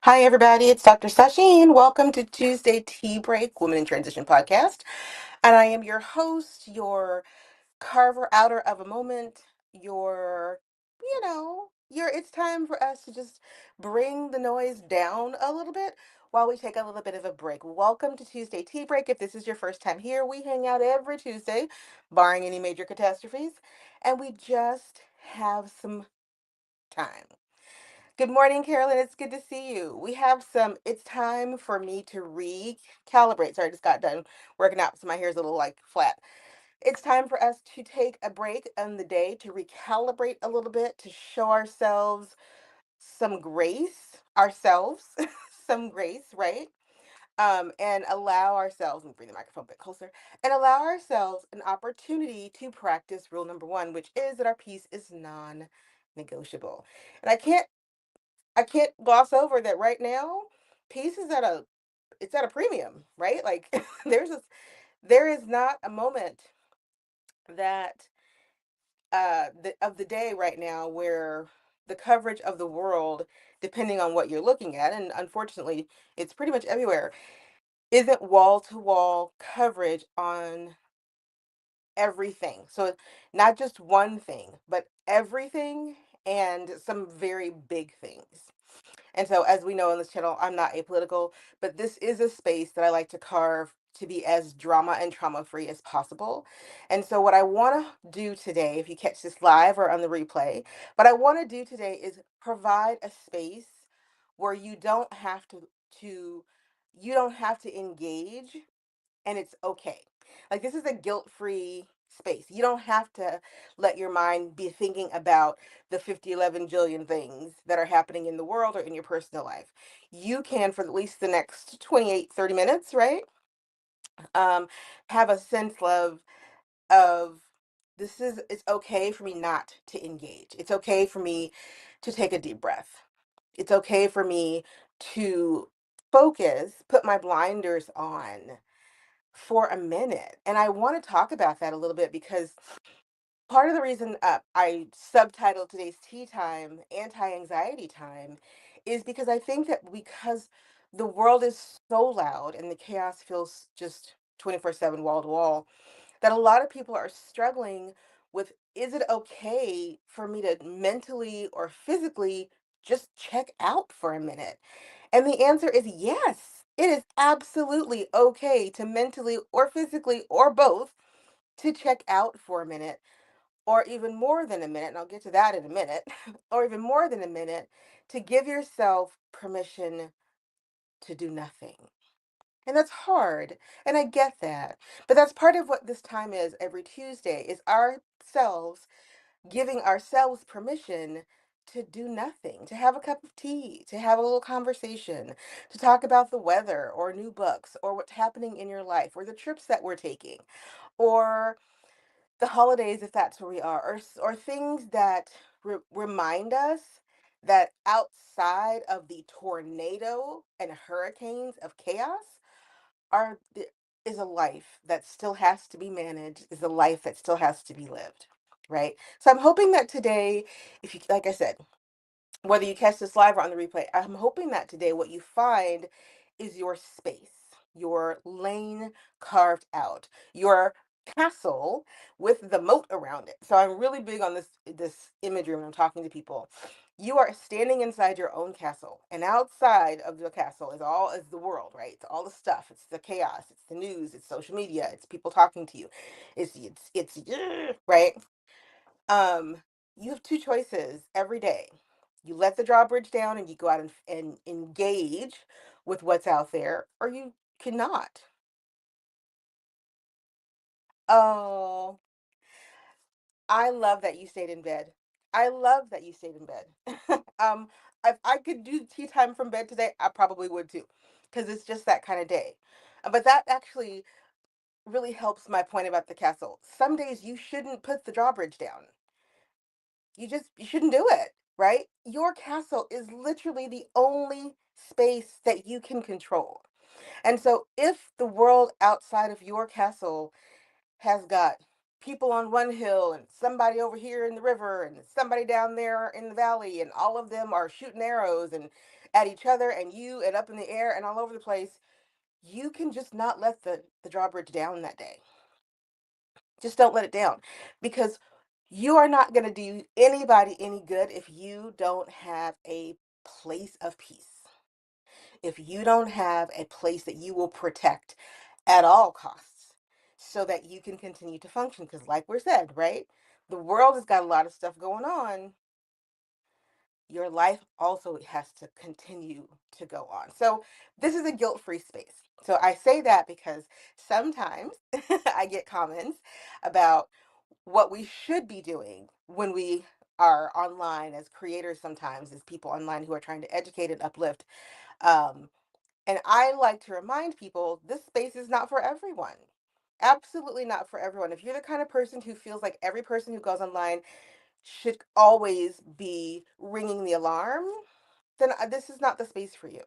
Hi, everybody. It's Dr. Sasheen. Welcome to Tuesday Tea Break Women in Transition podcast. And I am your host, your carver outer of a moment, it's time for us to just bring the noise down a little bit while we take a little bit of a break. Welcome to Tuesday Tea Break. If this is your first time here, we hang out every Tuesday, barring any major catastrophes, and we just have some time. Good morning, Carolyn. It's good to see you. It's time for me to recalibrate. Sorry, I just got done working out, so my hair's a little like flat. It's time for us to take a break on the day to recalibrate a little bit, to show ourselves some grace, some grace, right? And allow ourselves, let me bring the microphone a bit closer, and allow ourselves an opportunity to practice rule number one, which is that our peace is non-negotiable. And I can't gloss over that right now. Peace is at a premium, right? Like there is not a moment that of the day right now where the coverage of the world, depending on what you're looking at, and unfortunately it's pretty much everywhere, isn't wall to wall coverage on everything. So not just one thing, but everything and some very big things. And so, as we know on this channel, I'm not apolitical, but this is a space that I like to carve to be as drama and trauma free as possible. And so, what I want to do today, if you catch this live or on the replay, what I want to do today is provide a space where to you don't have to engage, and it's okay. Like, this is a guilt-free space. You don't have to let your mind be thinking about the 50, 11 jillion things that are happening in the world or in your personal life. You can, for at least the next 28, 30 minutes, right? Um, have a sense of it's okay for me not to engage. It's okay for me to take a deep breath. It's okay for me to put my blinders on for a minute. And I want to talk about that a little bit because part of the reason I subtitled today's tea time anti-anxiety time is because I think that because the world is so loud and the chaos feels just 24/7 wall to wall, that a lot of people are struggling with, is it okay for me to mentally or physically just check out for a minute? And the answer is yes. It is absolutely okay to mentally or physically or both to check out for a minute, or even more than a minute, and I'll get to that in a minute, or even more than a minute, to give yourself permission to do nothing. And that's hard, and I get that. But that's part of what this time is every Tuesday, is ourselves giving ourselves permission to do nothing, to have a cup of tea, to have a little conversation, to talk about the weather or new books or what's happening in your life or the trips that we're taking or the holidays, if that's where we are, or things that remind us that outside of the tornado and hurricanes of chaos are is a life that still has to be managed, is a life that still has to be lived, right? So I'm hoping that today, if you, like I said, whether you catch this live or on the replay, I'm hoping that today what you find is your space, your lane carved out, your castle with the moat around it. So I'm really big on this imagery when I'm talking to people. You are standing inside your own castle, and outside of the castle is the world, right? It's all the stuff. It's the chaos. It's the news. It's social media. It's people talking to you. It's right. Um, you have two choices every day. You let the drawbridge down and you go out and engage with what's out there, or you cannot. Oh, I love that you stayed in bed. I love that you stayed in bed. If I could do tea time from bed today, I probably would too, because it's just that kind of day. But that actually really helps my point about the castle. Some days you shouldn't put the drawbridge down. You shouldn't do it, right? Your castle is literally the only space that you can control. And so if the world outside of your castle has got people on one hill and somebody over here in the river and somebody down there in the valley, and all of them are shooting arrows and at each other and you and up in the air and all over the place, you can just not let the drawbridge down that day. Just don't let it down, because you are not going to do anybody any good if you don't have a place of peace. If you don't have a place that you will protect at all costs so that you can continue to function. Because, like we said, right? The world has got a lot of stuff going on. Your life also has to continue to go on. So, this is a guilt free space. So, I say that because sometimes I get comments about what we should be doing when we are online as creators, sometimes as people online who are trying to educate and uplift. Um, and I like to remind people this space is not for everyone. Absolutely not for everyone. If you're the kind of person who feels like every person who goes online should always be ringing the alarm, then this is not the space for you.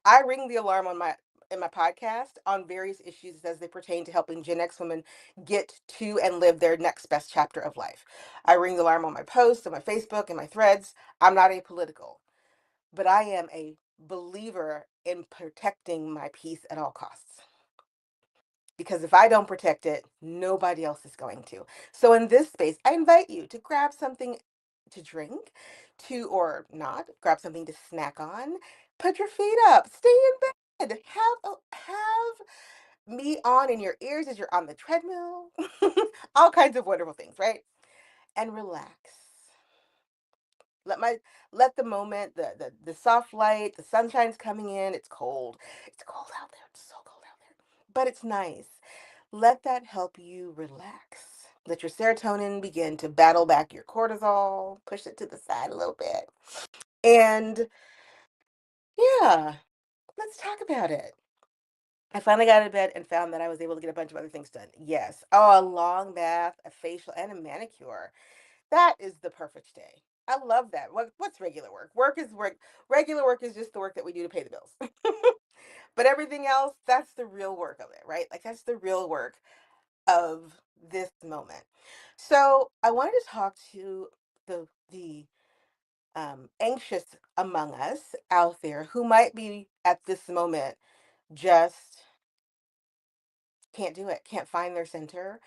I ring the alarm on my in my podcast on various issues as they pertain to helping Gen X women get to and live their next best chapter of life. I ring the alarm on my posts, on my Facebook, and my threads. I'm not apolitical, but I am a believer in protecting my peace at all costs. Because if I don't protect it, nobody else is going to. So in this space, I invite you to grab something to drink, to or not, grab something to snack on, put your feet up, stay in bed, have me on in your ears as you're on the treadmill, all kinds of wonderful things, right? And relax. Let my let the moment, the soft light, the sunshine's coming in. It's cold. It's cold out there. It's so cold out there. But it's nice. Let that help you relax. Let your serotonin begin to battle back your cortisol, push it to the side a little bit. And yeah, let's talk about it. I finally got out of bed and found that I was able to get a bunch of other things done. Yes. Oh, a long bath, a facial, and a manicure. That is the perfect day. I love that. What's regular work? Work is work. Regular work is just the work that we do to pay the bills. But everything else, that's the real work of it, right? Like that's the real work of this moment. So I wanted to talk to the anxious among us out there who might be at this moment just can't do it, can't find their center,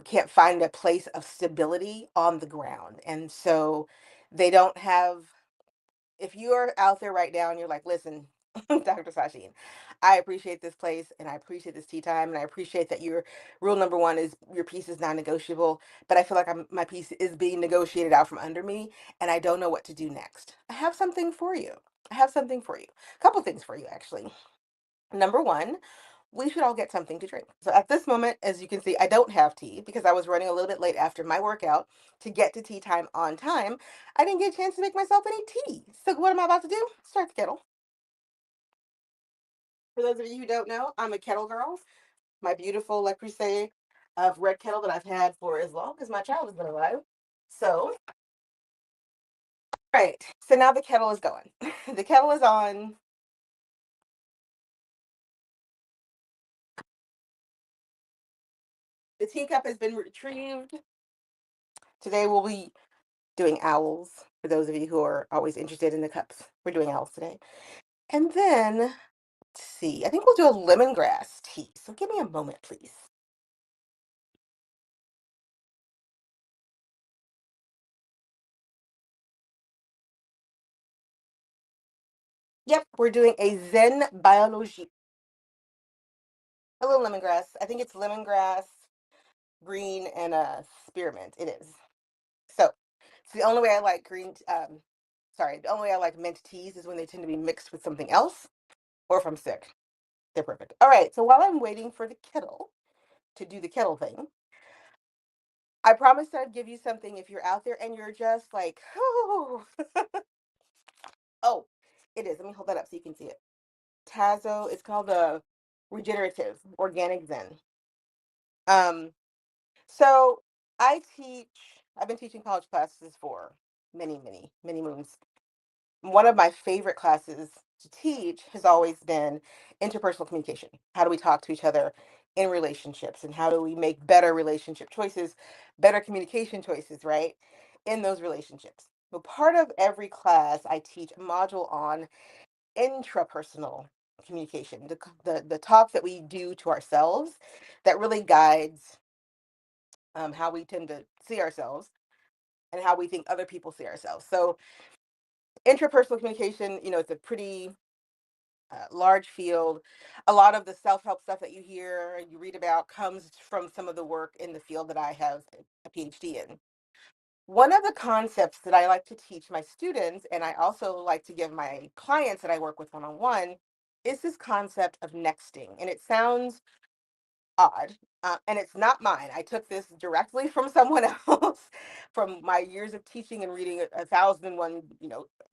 can't find a place of stability on the ground. And so they don't have, if you are out there right now and you're like, listen, Dr. Sasheen, I appreciate this place and I appreciate this tea time and I appreciate that your rule number one is your piece is non-negotiable, but I feel like my piece is being negotiated out from under me and I don't know what to do next. I have something for you. I have something for you. A couple things for you, actually. Number one, we should all get something to drink. So at this moment, as you can see, I don't have tea because I was running a little bit late after my workout to get to tea time on time. I didn't get a chance to make myself any tea. So what am I about to do? Start the kettle. For those of you who don't know, I'm a kettle girl. My beautiful Le Creuset of red kettle that I've had for as long as my child has been alive. So, right. So now the kettle is going. The kettle is on. The teacup has been retrieved. Today we'll be doing owls for those of you who are always interested in the cups. We're doing owls today. And then, let's see, I think we'll do a lemongrass tea. So give me a moment, please. Yep, we're doing a Zen biology. A little lemongrass. I think it's lemongrass, green, and spearmint. It is. So it's the only way I like sorry, the only way I like mint teas is when they tend to be mixed with something else or if I'm sick. They're perfect. All right, so while I'm waiting for the kettle to do the kettle thing, I promised I'd give you something if you're out there and you're just like, oh, oh, it is. Let me hold that up so you can see it. Tazo, it's called the Regenerative Organic Zen. Um, so I've been teaching college classes for many, many, many moons. One of my favorite classes to teach has always been interpersonal communication. How do we talk to each other in relationships, and how do we make better relationship choices, better communication choices, right? In those relationships. So part of every class, I teach a module on intrapersonal communication, the talk that we do to ourselves that really guides how we tend to see ourselves and how we think other people see ourselves. So intrapersonal communication, it's a pretty large field. A lot of the self-help stuff that you hear, you read about, comes from some of the work in the field that I have a PhD in. One of the concepts that I like to teach my students, and I also like to give my clients that I work with one-on-one, is this concept of nexting. And it sounds odd, and it's not mine. I took this directly from someone else, from my years of teaching and reading 1,001,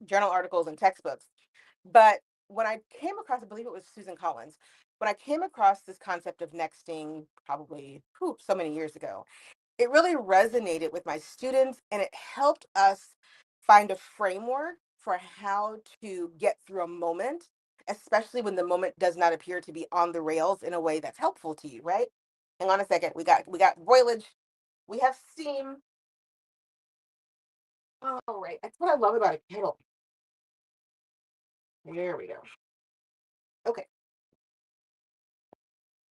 journal articles and textbooks. But when I came across, I believe it was Susan Collins, when I came across this concept of nexting, probably so many years ago, it really resonated with my students, and it helped us find a framework for how to get through a moment, especially when the moment does not appear to be on the rails in a way that's helpful to you, right? Hang on a second. We got boilage. We have steam. Oh, right. That's what I love about a kettle. There we go. Okay.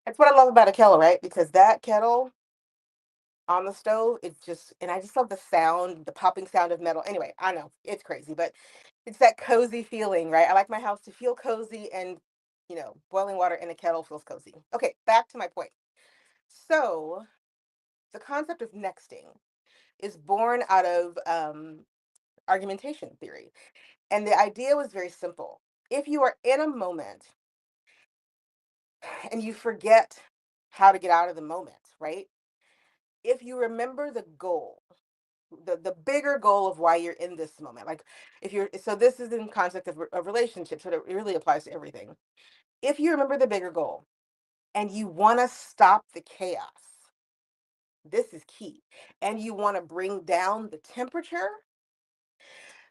That's what I love about a kettle, right? Because that kettle on the stove, it's just, and I just love the sound, the popping sound of metal. Anyway, I know it's crazy, but it's that cozy feeling, right? I like my house to feel cozy, and boiling water in a kettle feels cozy. Okay, back to my point. So the concept of nexting is born out of argumentation theory. And the idea was very simple. If you are in a moment and you forget how to get out of the moment, right? If you remember the goal, the bigger goal of why you're in this moment, like, if you're, so this is in concept of relationships, so it really applies to everything. If you remember the bigger goal and you want to stop the chaos, this is key, and you want to bring down the temperature,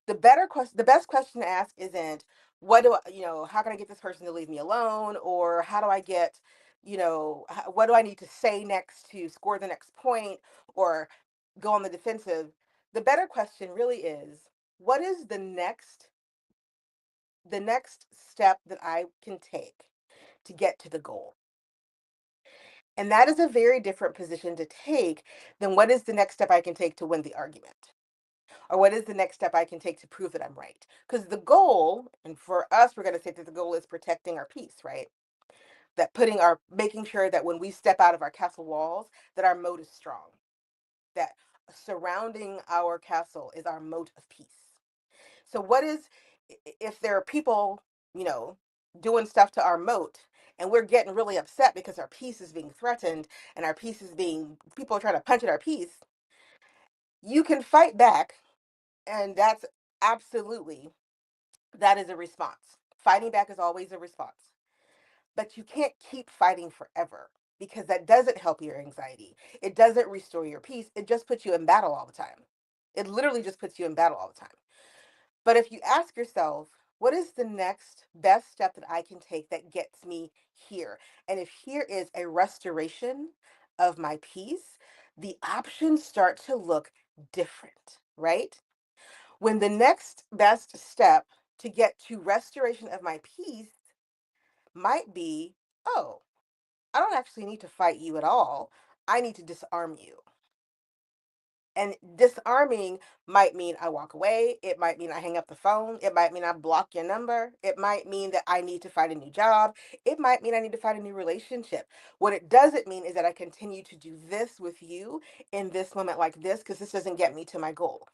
the best question to ask isn't, what do I, how can I get this person to leave me alone, or how do I get, what do I need to say next to score the next point, or go on the defensive. The better question really is, what is the next step that I can take to get to the goal? And that is a very different position to take than what is the next step I can take to win the argument, or what is the next step I can take to prove that I'm right. Because the goal, and for us, we're going to say that the goal is protecting our peace, right? That making sure that when we step out of our castle walls, that our moat is strong, that surrounding our castle is our moat of peace. So what is, if there are people, you know, doing stuff to our moat, and we're getting really upset because our peace is being threatened, and our peace is being, people are trying to punch at our peace, you can fight back, and that's absolutely, that is a response. Fighting back is always a response. But you can't keep fighting forever, because that doesn't help your anxiety. It doesn't restore your peace. It just puts you in battle all the time. It literally just puts you in battle all the time. But if you ask yourself, what is the next best step that I can take that gets me here? And if here is a restoration of my peace, the options start to look different, right? When the next best step to get to restoration of my peace might be, oh, I don't actually need to fight you at all. I need to disarm you. And disarming might mean I walk away. It might mean I hang up the phone. It might mean I block your number. It might mean that I need to find a new job. It might mean I need to find a new relationship. What it doesn't mean is that I continue to do this with you in this moment like this, because this doesn't get me to my goal.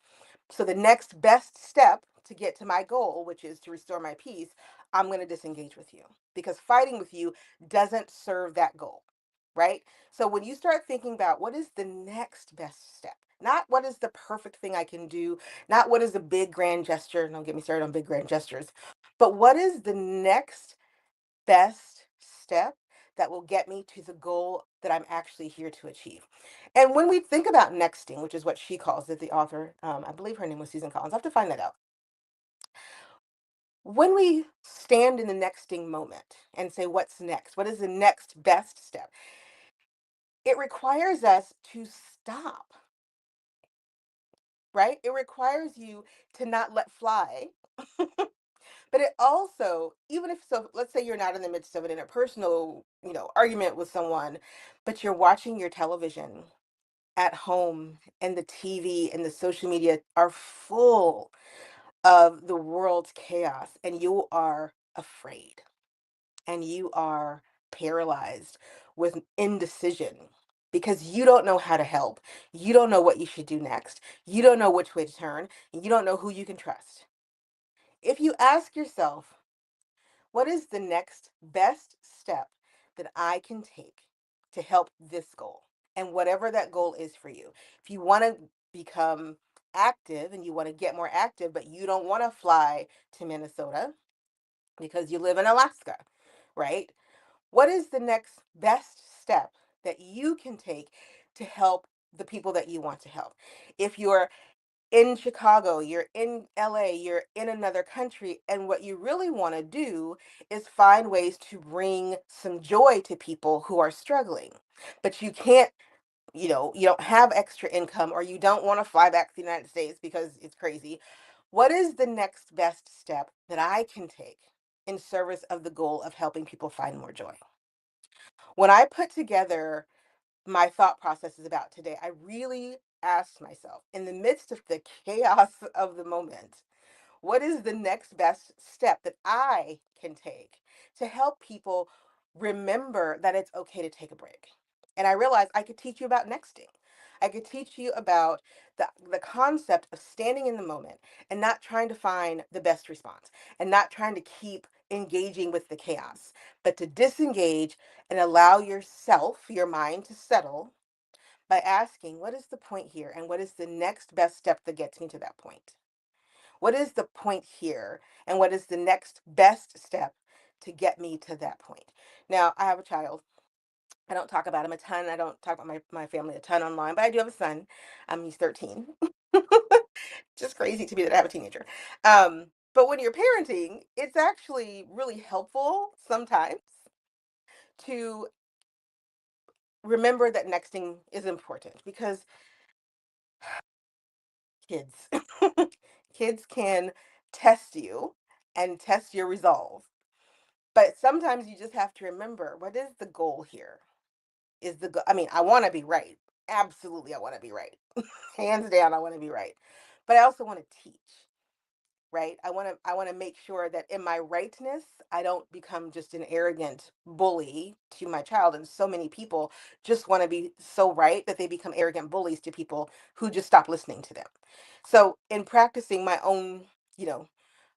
So the next best step to get to my goal, which is to restore my peace, I'm going to disengage with you, because fighting with you doesn't serve that goal, right? So when you start thinking about what is the next best step, not what is the perfect thing I can do, not what is the big grand gesture, don't get me started on big grand gestures, but what is the next best step that will get me to the goal that I'm actually here to achieve. And when we think about nexting, which is what she calls it, the author, I believe her name was Susan Collins. I have to find that out. When we stand in the nexting moment and say, what's next? What is the next best step? It requires us to stop, right? It requires you to not let fly. But it also, even if so, let's say you're not in the midst of an interpersonal, argument with someone, but you're watching your television at home and the TV and the social media are full of the world's chaos and you are afraid and you are paralyzed with indecision because you don't know how to help. You don't know what you should do next. You don't know which way to turn. And you don't know who you can trust. If you ask yourself, what is the next best step that I can take to help this goal? And whatever that goal is for you. If you want to become active and you want to get more active, but you don't want to fly to Minnesota because you live in Alaska, right? What is the next best step that you can take to help the people that you want to help? If you're in Chicago, you're in LA, you're in another country, and what you really want to do is find ways to bring some joy to people who are struggling. But you can't, you don't have extra income or you don't want to fly back to the United States because it's crazy. What is the next best step that I can take in service of the goal of helping people find more joy? When I put together my thought processes about today, I really asked myself, in the midst of the chaos of the moment, what is the next best step that I can take to help people remember that it's okay to take a break? And I realized I could teach you about nexting. I could teach you about the concept of standing in the moment and not trying to find the best response and not trying to keep engaging with the chaos, but to disengage and allow yourself, your mind to settle by asking, what is the point here? And what is the next best step that gets me to that point? What is the point here? And what is the next best step to get me to that point? Now, I have a child. I don't talk about him a ton. I don't talk about my family a ton online, but I do have a son. He's 13. Just crazy to me that I have a teenager. But when you're parenting, it's actually really helpful sometimes to remember that nexting is important because kids kids can test you and test your resolve. But sometimes you just have to remember, what is the goal here? Is the I mean, I want to be right. Absolutely, I want to be right. Hands down, I want to be right. But I also want to teach, right? I want to make sure that in my rightness, I don't become just an arrogant bully to my child. And so many people just want to be so right that they become arrogant bullies to people who just stop listening to them. So in practicing my own, you know,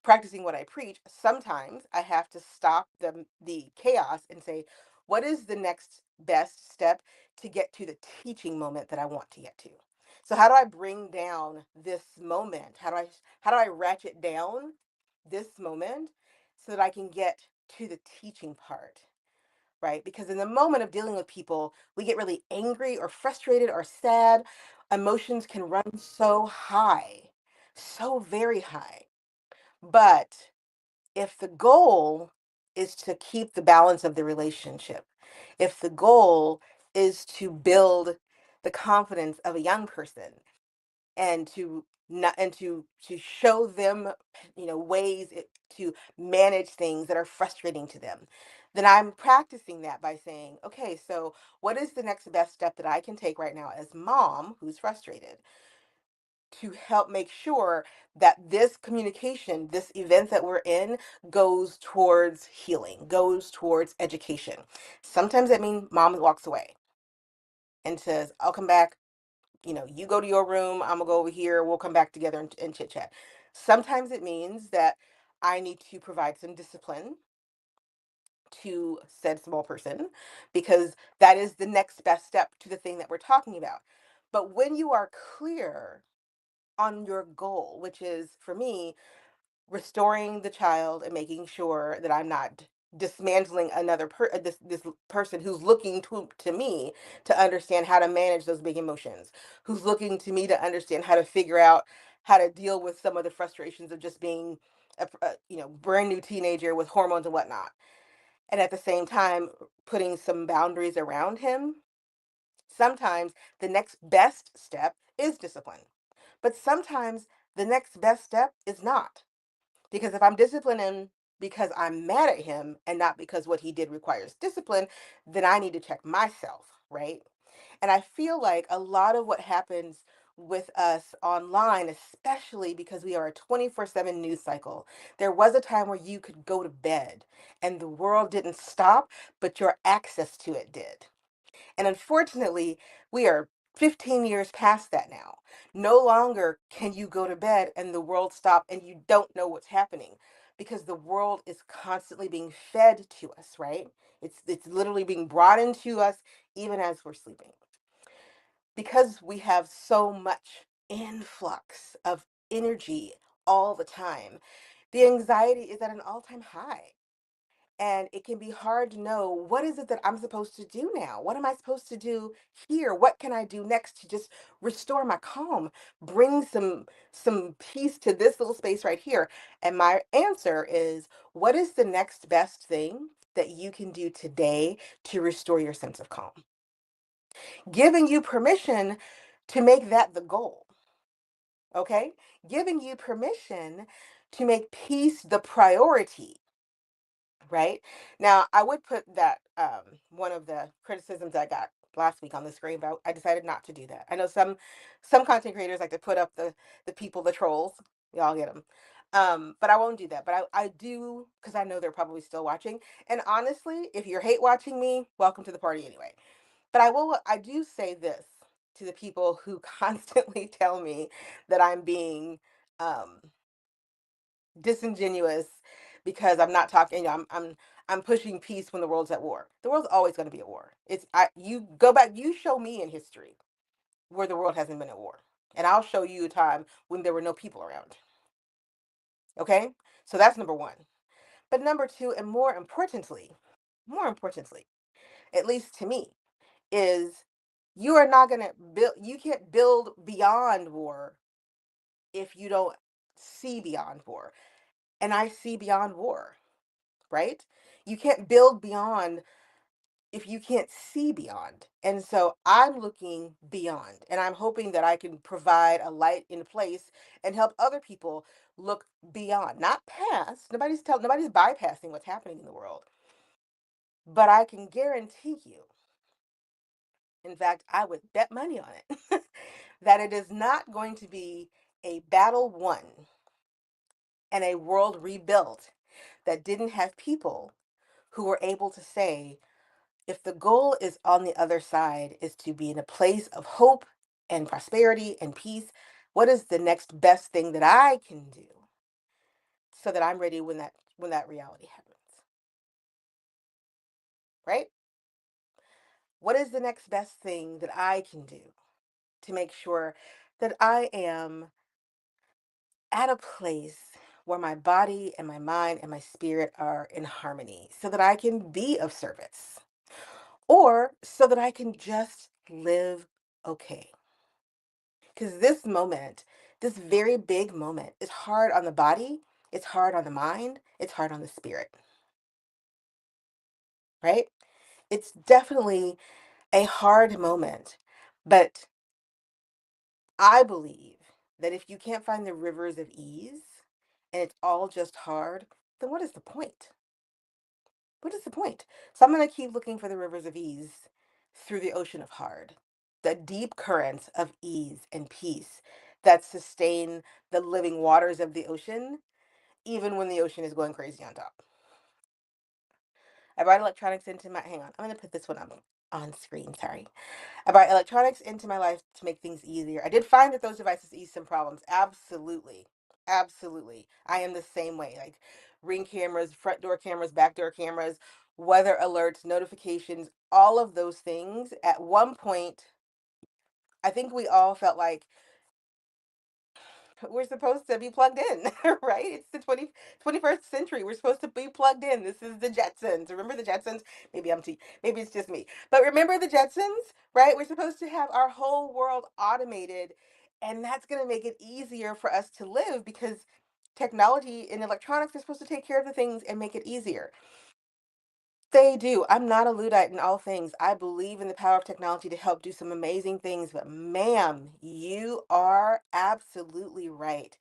practicing what I preach, sometimes I have to stop the chaos and say, what is the next best step to get to the teaching moment that I want to get to? So how do I bring down this moment? How do I ratchet down this moment so that I can get to the teaching part, right? Because in the moment of dealing with people, we get really angry or frustrated or sad. Emotions can run so high, so very high. But if the goal is to keep the balance of the relationship, if the goal is to build the confidence of a young person, and to not and to show them, ways to manage things that are frustrating to them, then I'm practicing that by saying, okay, so what is the next best step that I can take right now as mom who's frustrated to help make sure that this communication, this event that we're in, goes towards healing, goes towards education. Sometimes that means mom walks away and says, I'll come back, you go to your room, I'm gonna go over here, we'll come back together and chit chat. Sometimes it means that I need to provide some discipline to said small person because that is the next best step to the thing that we're talking about. But when you are clear on your goal, which is for me, restoring the child and making sure that I'm not dismantling this person who's looking to me to understand how to manage those big emotions, who's looking to me to understand how to figure out how to deal with some of the frustrations of just being a brand new teenager with hormones and whatnot, and at the same time putting some boundaries around him. Sometimes the next best step is discipline, but sometimes the next best step is not. Because if I'm disciplining because I'm mad at him and not because what he did requires discipline, then I need to check myself, right? And I feel like a lot of what happens with us online, especially because we are a 24/7 news cycle, there was a time where you could go to bed and the world didn't stop, but your access to it did. And unfortunately, we are 15 years past that now. No longer can you go to bed and the world stop and you don't know what's happening because the world is constantly being fed to us, right? It's literally being brought into us even as we're sleeping. Because we have so much influx of energy all the time, the anxiety is at an all-time high. And it can be hard to know, what is it that I'm supposed to do now? What am I supposed to do here? What can I do next to just restore my calm, bring some peace to this little space right here? And my answer is, what is the next best thing that you can do today to restore your sense of calm? Giving you permission to make that the goal, okay? Giving you permission to make peace the priority. Right? Now, I would put that one of the criticisms I got last week on the screen, but I decided not to do that. I know some content creators like to put up the people, the trolls. Y'all get them. But I won't do that. But I do because I know they're probably still watching. And honestly, if you're hate watching me, welcome to the party anyway. But I do say this to the people who constantly tell me that I'm being um disingenuous because I'm not talking, I'm pushing peace when the world's at war. The world's always going to be at war. It's I you go back, you show me in history where the world hasn't been at war. And I'll show you a time when there were no people around. Okay? So that's number 1. But number 2, and more importantly, at least to me, is you are not going to build, you can't build beyond war if you don't see beyond war. And I see beyond war, right? You can't build beyond if you can't see beyond. And so I'm looking beyond and I'm hoping that I can provide a light in place and help other people look beyond, not past. Nobody's bypassing what's happening in the world. But I can guarantee you, in fact, I would bet money on it, that it is not going to be a battle won and a world rebuilt that didn't have people who were able to say, if the goal is on the other side is to be in a place of hope and prosperity and peace, what is the next best thing that I can do so that I'm ready when that reality happens? Right? What is the next best thing that I can do to make sure that I am at a place where my body and my mind and my spirit are in harmony so that I can be of service or so that I can just live okay? Because this moment, this very big moment, is hard on the body, it's hard on the mind, it's hard on the spirit, right? It's definitely a hard moment. But I believe that if you can't find the rivers of ease and it's all just hard, then what is the point? What is the point? So I'm going to keep looking for the rivers of ease through the ocean of hard, the deep currents of ease and peace that sustain the living waters of the ocean even when the ocean is going crazy on top. I brought electronics into my, hang on, I'm going to put this one on screen, sorry. I brought electronics into my life to make things easier. I did find that those devices ease some problems. Absolutely. Absolutely. I am the same way. Like ring cameras, front door cameras, back door cameras, weather alerts, notifications, all of those things. At one point, I think we all felt like we're supposed to be plugged in, right? It's the 21st century. We're supposed to be plugged in. This is the Jetsons. Remember the Jetsons? Maybe it's just me. But remember the Jetsons, right? We're supposed to have our whole world automated, and that's going to make it easier for us to live because technology and electronics are supposed to take care of the things and make it easier. They do. I'm not a Luddite in all things. I believe in the power of technology to help do some amazing things, but ma'am, you are absolutely right.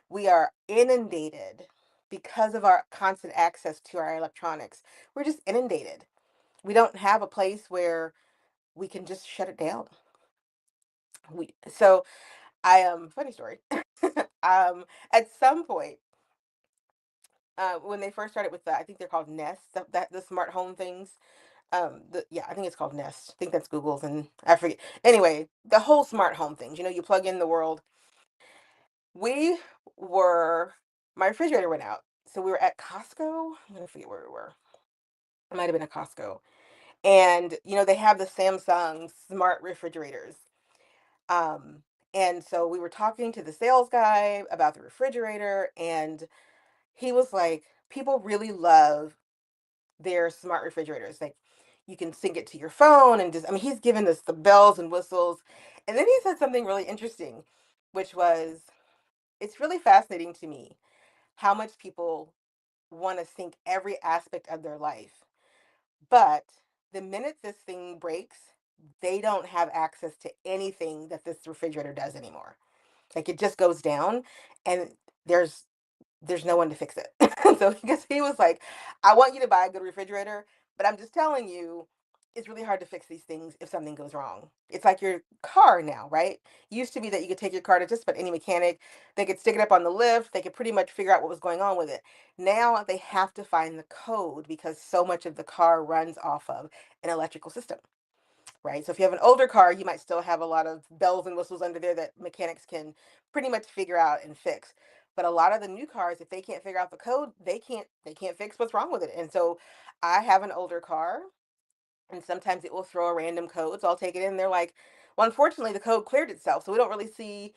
We are inundated because of our constant access to our electronics. We're just inundated. We don't have a place where we can just shut it down. So I funny story. um at some point, when they first started with the, I think they're called Nest, the smart home things. Yeah, I think it's called Nest. I think that's Google's, and I forget. Anyway, the whole smart home things. You plug in the world. We were My refrigerator went out, so we were at Costco. I'm gonna forget where we were. It might have been a Costco, and they have the Samsung smart refrigerators. Um, and so we were talking to the sales guy about the refrigerator, and he was like, "People really love their smart refrigerators. Like, you can sync it to your phone, and just, I mean, he's given us the bells and whistles." And then he said something really interesting, which was, it's really fascinating to me how much people want to sync every aspect of their life. But the minute this thing breaks, they don't have access to anything that this refrigerator does anymore. Like, it just goes down, and there's there's no one to fix it. So because he was like, I want you to buy a good refrigerator, but I'm just telling you, it's really hard to fix these things if something goes wrong. It's like your car now, right? Used to be that you could take your car to just about any mechanic, they could stick it up on the lift, they could pretty much figure out what was going on with it. Now they have to find the code because so much of the car runs off of an electrical system. Right? So if you have an older car, you might still have a lot of bells and whistles under there that mechanics can pretty much figure out and fix. But a lot of the new cars, if they can't figure out the code, they can't fix what's wrong with it. And so I have an older car, and sometimes it will throw a random code. So I'll take it in. They're like, well, unfortunately, the code cleared itself, so we don't really see,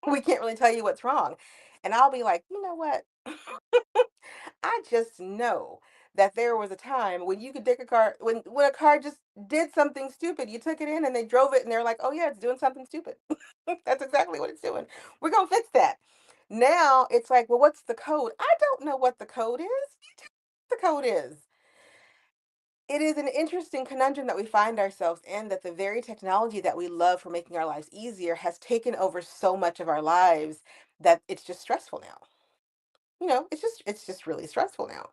we can't really tell you what's wrong. And I'll be like, you know what? I just know that there was a time when you could take a car, when a car just did something stupid. You took it in and they drove it and they're like, "Oh yeah, it's doing something stupid." That's exactly what it's doing. We're gonna fix that. Now it's like, well, what's the code? I don't know what the code is. You tell me what the code is. It is an interesting conundrum that we find ourselves in, that the very technology that we love for making our lives easier has taken over so much of our lives that it's just stressful now. It's just really stressful now.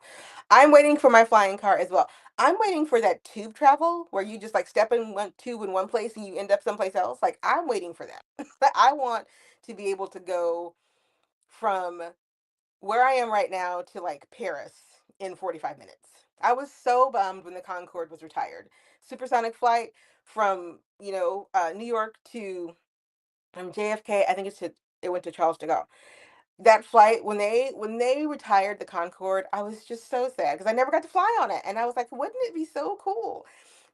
I'm waiting for my flying car as well. I'm waiting for that tube travel where you just like step in one tube in one place and you end up someplace else. Like, I'm waiting for that. I want to be able to go from where I am right now to like Paris in 45 minutes. I was so bummed when the Concorde was retired. Supersonic flight from, New York to JFK. I think it went to Charles de Gaulle. That flight, when they retired the Concorde, I was just so sad because I never got to fly on it, and I was like, wouldn't it be so cool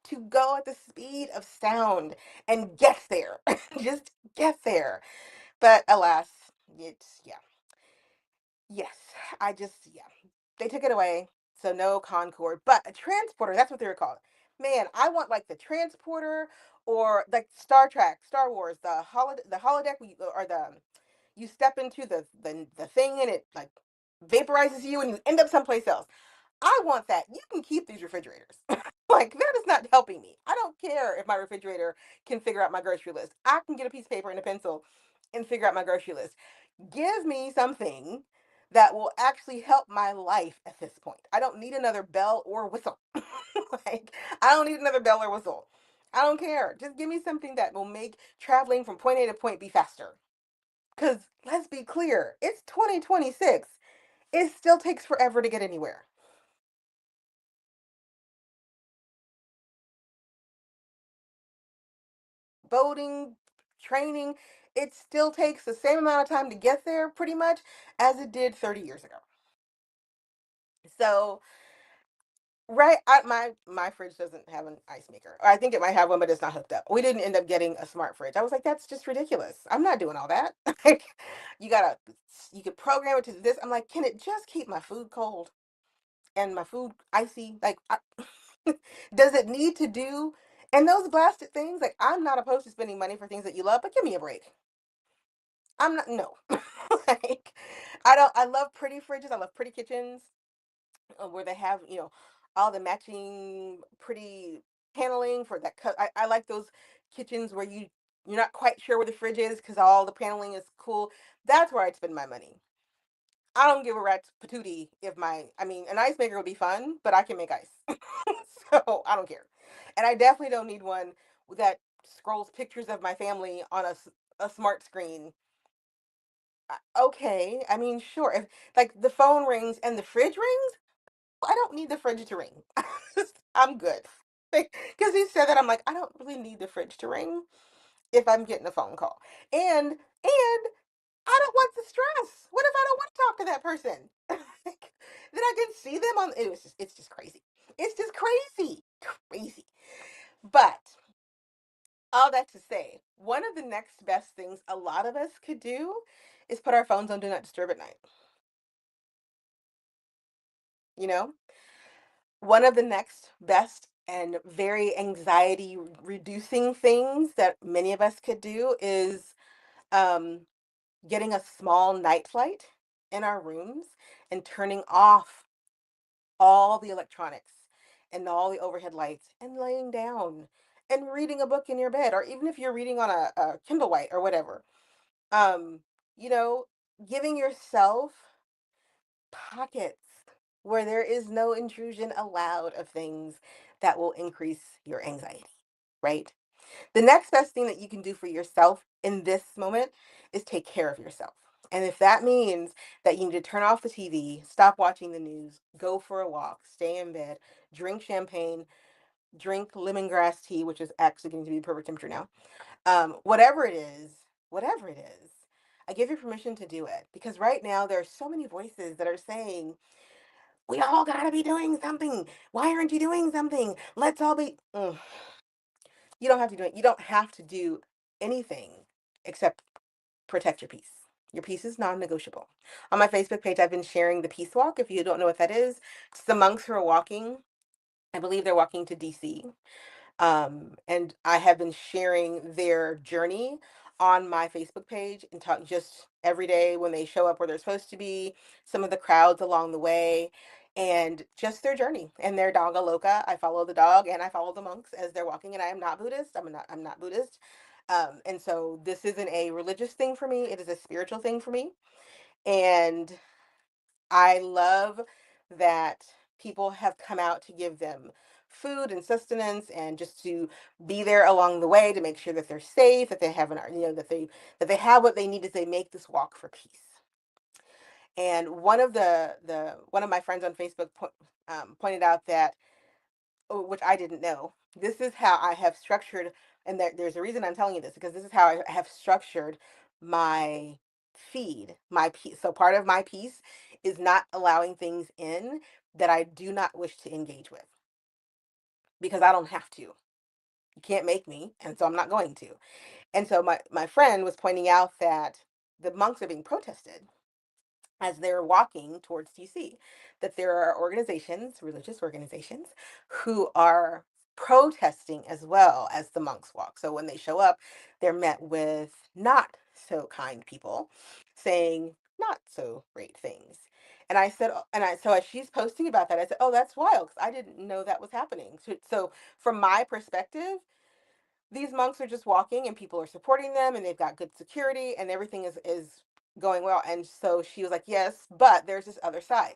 to go at the speed of sound and get there, just get there? But alas, it's yeah, yes, yeah, they took it away, so no Concorde, but a transporter. That's what they were called. Man, I want like the transporter, or like Star Trek, Star Wars, the holodeck, or the you step into the thing and it like vaporizes you and you end up someplace else. I want that. You can keep these refrigerators. Like, that is not helping me. I don't care if my refrigerator can figure out my grocery list. I can get a piece of paper and a pencil and figure out my grocery list. Give me something that will actually help my life at this point. I don't need another bell or whistle. Like, I don't need another bell or whistle. I don't care. Just give me something that will make traveling from point A to point B faster. Because let's be clear, it's 2026. It still takes forever to get anywhere. Boating, training, it still takes the same amount of time to get there, pretty much, as it did 30 years ago. So, right, my fridge doesn't have an ice maker. Or I think it might have one, but it's not hooked up. We didn't end up getting a smart fridge. I was like, that's just ridiculous. I'm not doing all that. Like, you gotta, you could program it to this. I'm like, can it just keep my food cold and my food icy? Like, does it need to do? And those blasted things, like, I'm not opposed to spending money for things that you love, but give me a break. I'm not, no. Like, I love pretty fridges. I love pretty kitchens. where they have, all the matching pretty paneling for that. I like those kitchens where you're not quite sure where the fridge is because all the paneling is cool. That's where I'd spend my money. I don't give a rat's patootie if I mean, an ice maker would be fun, but I can make ice. So I don't care. And I definitely don't need one that scrolls pictures of my family on a smart screen. Okay, I mean, sure. If like the phone rings and the fridge rings, I don't need the fridge to ring. I'm good. Because he said that, I'm like, I don't really need the fridge to ring if I'm getting a phone call. And I don't want the stress. What if I don't want to talk to that person? Then I can see them on. It's just crazy. It's just crazy, crazy. But all that to say, one of the next best things a lot of us could do is put our phones on Do Not Disturb at night. You know, one of the next best and very anxiety reducing things that many of us could do is um, getting a small night light in our rooms and turning off all the electronics and all the overhead lights and laying down and reading a book in your bed, or even if you're reading on a Kindle White or whatever. Um, you know, giving yourself pockets where there is no intrusion allowed of things that will increase your anxiety, right? The next best thing that you can do for yourself in this moment is take care of yourself. And if that means that you need to turn off the TV, stop watching the news, go for a walk, stay in bed, drink champagne, drink lemongrass tea, which is actually going to be the perfect temperature now. Whatever it is, I give you permission to do it, because right now there are so many voices that are saying, we all got to be doing something. Why aren't you doing something? Let's all be. You don't have to do it. You don't have to do anything except protect your peace. Your peace is non-negotiable. On my Facebook page, I've been sharing the peace walk. If you don't know what that is, it's the monks who are walking. I believe they're walking to DC. And I have been sharing their journey on my Facebook page and talk just every day when they show up where they're supposed to be, some of the crowds along the way, and just their journey and their dog Aloka. I follow the dog and I follow the monks as they're walking, and I am not Buddhist. I'm not Buddhist. And so this isn't a religious thing for me. It is a spiritual thing for me. And I love that people have come out to give them food and sustenance and just to be there along the way to make sure that they're safe, that they have that they have what they need as they make this walk for peace. And one of my friends on Facebook pointed out that, which I didn't know. This is how I have structured, and there's a reason I'm telling you this, because this is how I have structured my feed, my piece. So part of my piece is not allowing things in that I do not wish to engage with, because I don't have to. You can't make me, and so I'm not going to. And so my friend was pointing out that the monks are being protested as they're walking towards DC, that there are organizations, religious organizations, who are protesting as well as the monks walk. So when they show up, they're met with not so kind people saying not so great things. And I said, so as she's posting about that, I said, oh, that's wild, because I didn't know that was happening. So from my perspective, these monks are just walking and people are supporting them and they've got good security and everything is going well. And so she was like, yes, but there's this other side.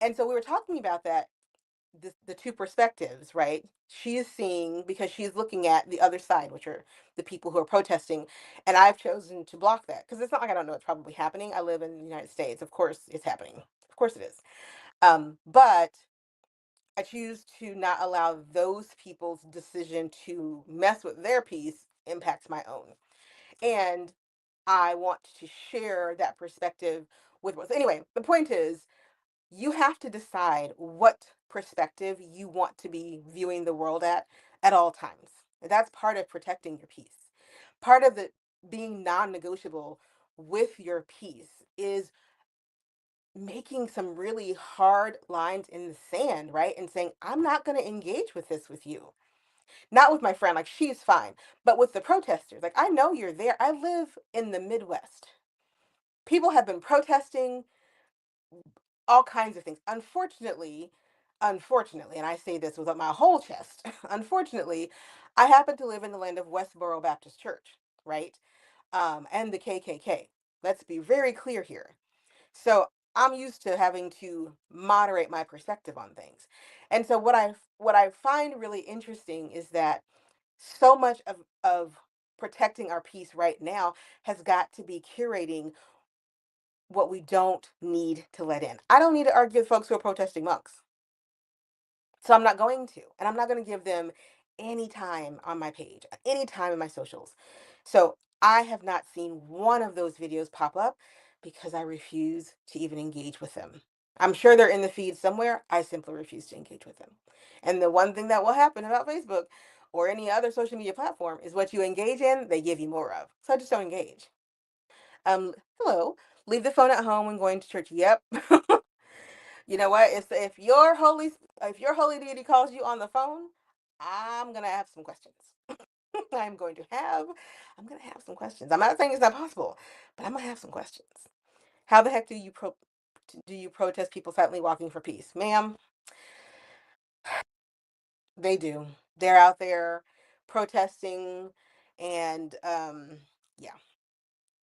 And so we were talking about that, the two perspectives, right? She's seeing, because she's looking at the other side, which are the people who are protesting. And I've chosen to block that because it's not like I don't know it's probably happening. I live in the United States. Of course it's happening. Of course it is. But I choose to not allow those people's decision to mess with their peace impacts my own. And I want to share that perspective with us. Anyway, the point is, you have to decide what perspective you want to be viewing the world at all times. That's part of protecting your peace. Part of the being non-negotiable with your peace is making some really hard lines in the sand, right? And saying, I'm not going to engage with this with you. Not with my friend, like she's fine, but with the protesters. Like, I know you're there. I live in the Midwest. People have been protesting all kinds of things. Unfortunately, and I say this with my whole chest, unfortunately, I happen to live in the land of Westboro Baptist Church, right? And the KKK. Let's be very clear here. So I'm used to having to moderate my perspective on things. And so what I find really interesting is that so much of protecting our peace right now has got to be curating what we don't need to let in. I don't need to argue with folks who are protesting monks. So I'm not going to. And I'm not going to give them any time on my page, any time in my socials. So I have not seen one of those videos pop up because I refuse to even engage with them. I'm sure they're in the feed somewhere. I simply refuse to engage with them. And the one thing that will happen about Facebook or any other social media platform is what you engage in, they give you more of. So I just don't engage. Hello. Leave the phone at home when going to church. Yep. You know what? If your holy deity calls you on the phone, I'm gonna have some questions. I'm going to have I'm gonna have some questions. I'm not saying it's not possible, but I'm gonna have some questions. How the heck do you protest people silently walking for peace? Ma'am, they do. They're out there protesting and yeah.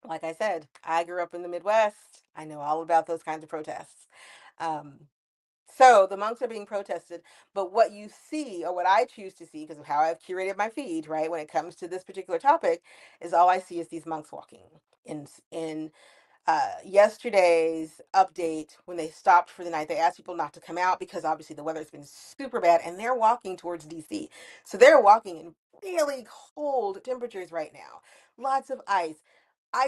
Like I said, I grew up in the Midwest. I know all about those kinds of protests. Um, So the monks are being protested, but what you see, or what I choose to see, because of how I've curated my feed, right, when it comes to this particular topic, is all I see is these monks walking. In yesterday's update, when they stopped for the night, they asked people not to come out because obviously the weather's been super bad, and they're walking towards DC. So they're walking in really cold temperatures right now. Lots of ice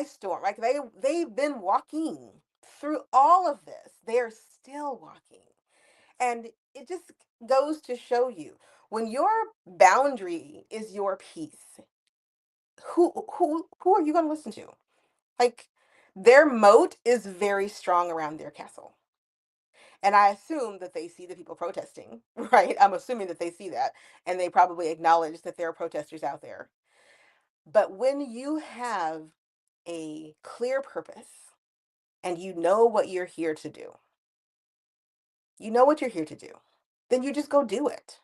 storm. Like they've been walking through all of this. They are still walking. And it just goes to show you when your boundary is your peace, who are you going to listen to? Like their moat is very strong around their castle. And I assume that they see the people protesting, right? I'm assuming that they see that and they probably acknowledge that there are protesters out there. But when you have a clear purpose and you know what you're here to do, you know what you're here to do, then you just go do it.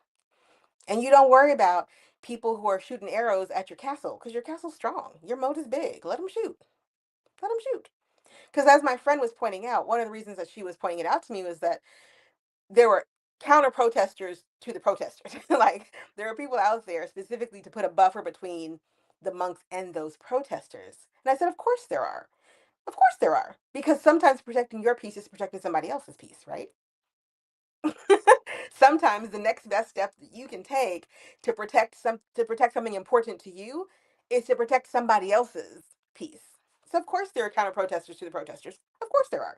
And you don't worry about people who are shooting arrows at your castle because your castle's strong. Your moat is big. Let them shoot. Let them shoot. Because as my friend was pointing out, one of the reasons that she was pointing it out to me was that there were counter protesters to the protesters. Like there are people out there specifically to put a buffer between the monks and those protesters. And I said, of course there are. Of course there are. Because sometimes protecting your peace is protecting somebody else's peace, right? Sometimes the next best step that you can take to protect something important to you is to protect somebody else's peace. So of course there are counter protesters to the protesters. Of course there are.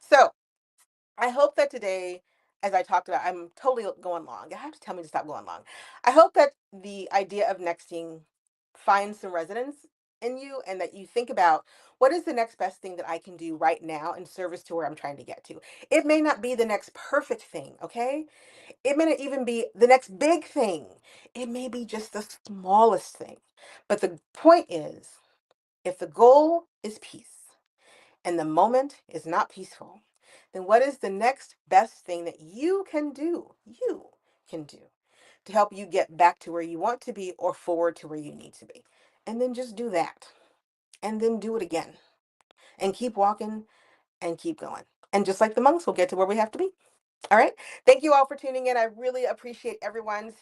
So I hope that today, as I talked about, I'm totally going long. You have to tell me to stop going long. I hope that the idea of nexting finds some resonance in you and that you think about what is the next best thing that I can do right now in service to where I'm trying to get to. It may not be the next perfect thing, okay? It may not even be the next big thing. It may be just the smallest thing. But the point is, if the goal is peace and the moment is not peaceful, then what is the next best thing that you can do? You can do to help you get back to where you want to be or forward to where you need to be. And then just do that. And then do it again. And keep walking and keep going. And just like the monks, we'll get to where we have to be. All right. Thank you all for tuning in. I really appreciate everyone's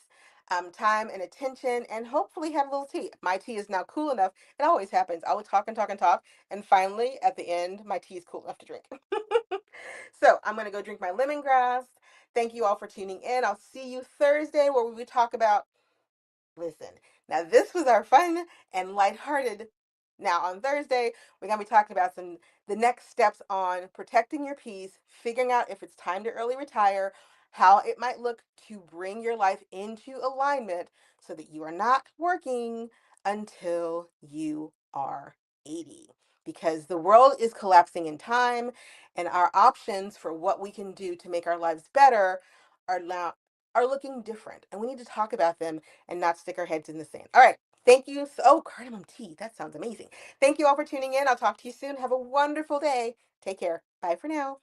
time and attention and hopefully have a little tea. My tea is now cool enough. It always happens. I will talk and talk and talk. And finally, at the end, my tea is cool enough to drink. So I'm going to go drink my lemongrass. Thank you all for tuning in. I'll see you Thursday where we will talk about listen. Now this was our fun and lighthearted. Now on Thursday, we're gonna be talking about the next steps on protecting your peace, figuring out if it's time to early retire, how it might look to bring your life into alignment so that you are not working until you are 80. Because the world is collapsing in time, and our options for what we can do to make our lives better are now are looking different. And we need to talk about them and not stick our heads in the sand. All right. Thank you. Oh, cardamom tea. That sounds amazing. Thank you all for tuning in. I'll talk to you soon. Have a wonderful day. Take care. Bye for now.